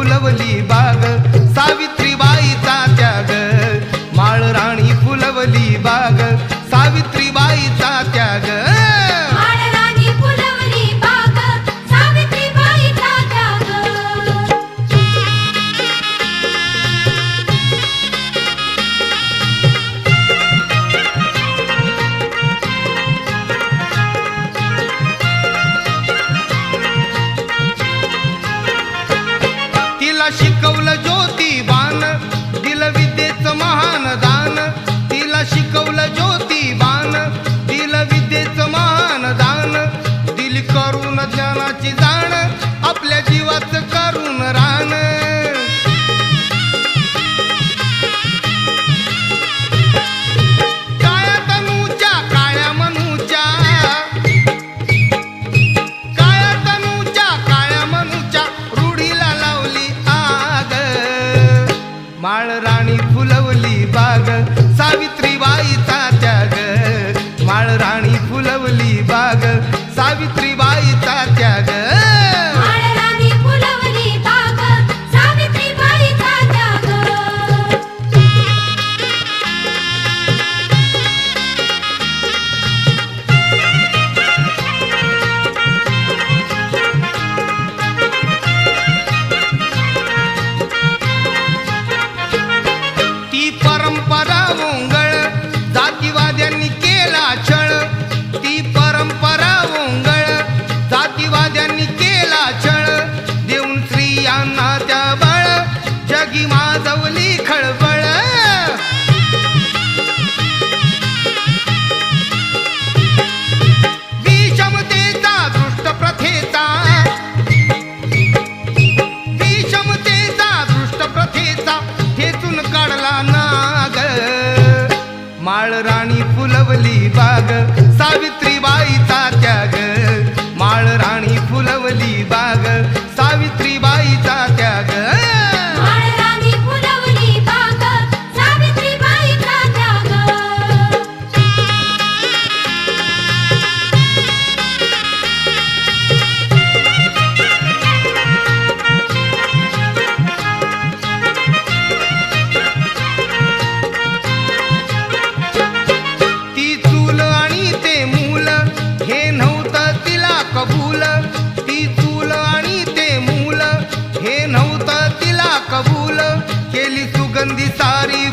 फुलवली बाग सावित्रीबाईचा त्याग माळ राणी फुलवली बाग सावित्रीबाईचा त्याग तिला शिकवलं ज्योतिबान दिलं विद्येचं महान दान तिला शिकवलं ज्योतिबान दिलं विद्येचं महान दान दिली करून ज्ञानाची जाण आपल्या जीवाचं करून रान काळ्या तनूच्या काळ्या मनूच्या काळ्या तनूच्या काळ्या मनूच्या रूढीला लावली आग माळ राणी फुलवली बाग सावित्रीबाईचा त्याग माळ राणी फुलवली बाग सावित्रीबाईचा त्याग ती परंपरा ओंगळ जातीवाद्यांनी केला छळ ती परंपरा ओंगळ जातीवाद्यांनी केला छळ देऊन स्त्रियांना त्या बळ जगी माजवली खळबळ विषमतेचा दृष्ट प्रथेचा विषमतेचा दृष्ट प्रथेचा ठेचून काढला नाग माळ राणी फुलवली बाग सावित्रीबाईचा त्याग माळ राणी फुलवली बाग सावित्रीबाईचा त्याग ती चूल आणि ते मूल हे नव्हतं तिला कबूल ती चूल आणि ते मूल हे नव्हतं तिला कबूल केली सुगंधी सारी